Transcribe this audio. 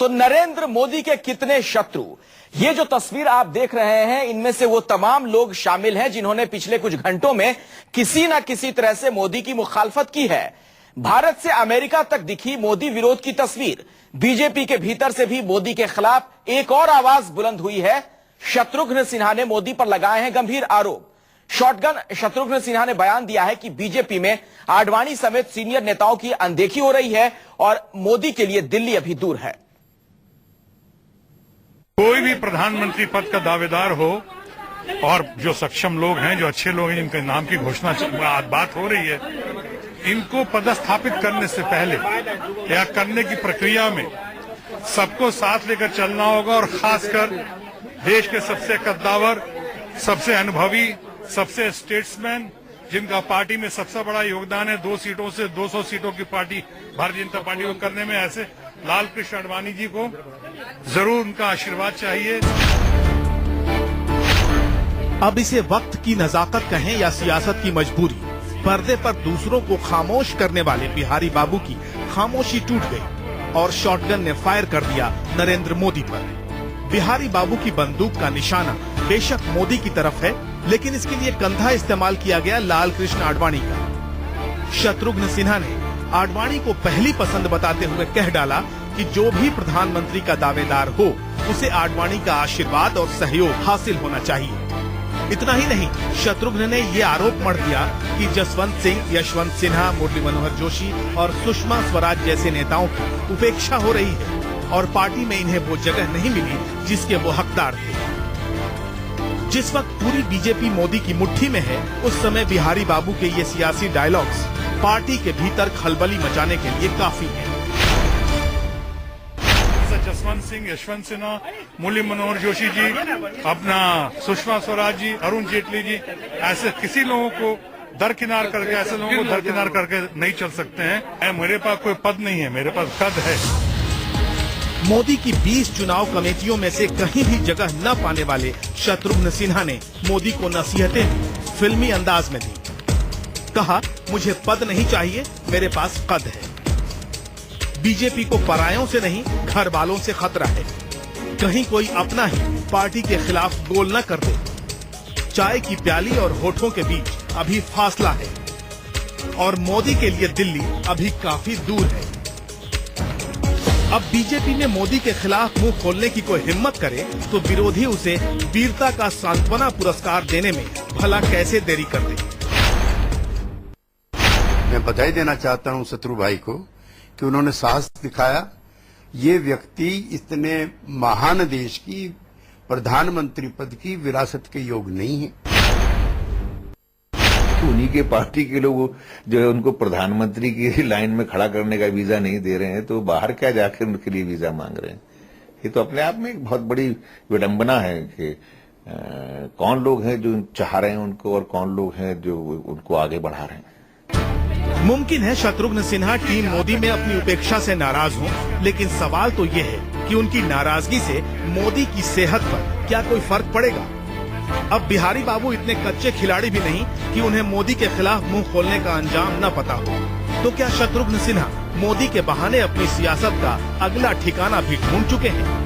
तो नरेंद्र मोदी के कितने शत्रु? ये जो तस्वीर आप देख रहे हैं, इनमें से वो तमाम लोग शामिल हैं जिन्होंने पिछले कुछ घंटों में किसी ना किसी तरह से मोदी की मुखालफत की है। भारत से अमेरिका तक दिखी मोदी विरोध की तस्वीर। बीजेपी के भीतर से भी मोदी के खिलाफ एक और आवाज बुलंद हुई है। शत्रुघ्न सिन्हा ने मोदी पर लगाए हैं गंभीर आरोप। शॉटगन शत्रुघ्न सिन्हा ने बयान दिया है कि बीजेपी में आडवाणी समेत सीनियर नेताओं की अनदेखी हो रही है और मोदी के लिए दिल्ली अभी दूर है। कोई भी प्रधानमंत्री पद का दावेदार हो और जो सक्षम लोग हैं, जो अच्छे लोग हैं, जिनके नाम की घोषणा बात हो रही है, इनको पदस्थापित करने से पहले या करने की प्रक्रिया में सबको साथ लेकर चलना होगा और खासकर देश के सबसे कद्दावर, सबसे अनुभवी, सबसे स्टेट्समैन, जिनका पार्टी में सबसे बड़ा योगदान है, 2 सीटों से 200 सीटों की पार्टी भारतीय जनता पार्टी को करने में, ऐसे लाल कृष्ण आडवाणी जी को जरूर उनका आशीर्वाद चाहिए। अब इसे वक्त की नजाकत कहें या सियासत की मजबूरी, पर्दे पर दूसरों को खामोश करने वाले बिहारी बाबू की खामोशी टूट गई और शॉटगन ने फायर कर दिया नरेंद्र मोदी पर। बिहारी बाबू की बंदूक का निशाना बेशक मोदी की तरफ है, लेकिन इसके लिए कंधा इस्तेमाल किया गया लाल कृष्ण आडवाणी का। शत्रुघ्न सिन्हा ने आडवाणी को पहली पसंद बताते हुए कह डाला कि जो भी प्रधानमंत्री का दावेदार हो, उसे आडवाणी का आशीर्वाद और सहयोग हासिल होना चाहिए। इतना ही नहीं, शत्रुघ्न ने ये आरोप मढ़ दिया कि जसवंत सिंह, यशवंत सिन्हा, मुरली मनोहर जोशी और सुषमा स्वराज जैसे नेताओं की उपेक्षा हो रही है और पार्टी में इन्हें वो जगह नहीं मिली जिसके वो हकदार थे। जिस वक्त पूरी बीजेपी मोदी की मुट्ठी में है, उस समय बिहारी बाबू के ये सियासी डायलॉग्स पार्टी के भीतर खलबली मचाने के लिए काफी है। जसवंत सिंह, यशवंत सिन्हा, मुरली मनोहर जोशी जी, अपना सुषमा स्वराज जी, अरुण जेटली जी, ऐसे किसी लोगों को दरकिनार करके, ऐसे लोगों को दरकिनार करके नहीं चल सकते हैं। मेरे पास कोई पद नहीं है, मेरे पास कद है। मोदी की 20 चुनाव कमेटियों में से कहीं भी जगह न पाने वाले शत्रुघ्न सिन्हा ने मोदी को नसीहतें फिल्मी अंदाज में दी। कहा, मुझे पद नहीं चाहिए, मेरे पास कद है। बीजेपी को परायों से नहीं, घर वालों से खतरा है। कहीं कोई अपना ही पार्टी के खिलाफ गोल न कर दे। चाय की प्याली और होठों के बीच अभी फासला है और मोदी के लिए दिल्ली अभी काफी दूर है। अब बीजेपी में मोदी के खिलाफ मुंह खोलने की कोई हिम्मत करे तो विरोधी उसे वीरता का सांत्वना पुरस्कार देने में भला कैसे देरी कर दे। मैं बधाई देना चाहता हूं शत्रु भाई को कि उन्होंने साहस दिखाया। ये व्यक्ति इतने महान देश की प्रधानमंत्री पद की विरासत के योग नहीं है। उन्हीं के पार्टी के लोग जो है उनको प्रधानमंत्री की लाइन में खड़ा करने का वीजा नहीं दे रहे हैं, तो बाहर क्या जाकर उनके लिए वीजा मांग रहे हैं। ये तो अपने आप में एक बहुत बड़ी विडंबना है कि कौन लोग हैं जो चाह रहे हैं उनको और कौन लोग हैं जो उनको आगे बढ़ा रहे हैं। मुमकिन है शत्रुघ्न सिन्हा टीम मोदी में अपनी उपेक्षा से नाराज हों, लेकिन सवाल तो ये है कि उनकी नाराजगी से मोदी की सेहत पर क्या कोई फर्क पड़ेगा। अब बिहारी बाबू इतने कच्चे खिलाड़ी भी नहीं कि उन्हें मोदी के खिलाफ मुंह खोलने का अंजाम न पता हो। तो क्या शत्रुघ्न सिन्हा मोदी के बहाने अपनी सियासत का अगला ठिकाना भी ढूंढ चुके हैं?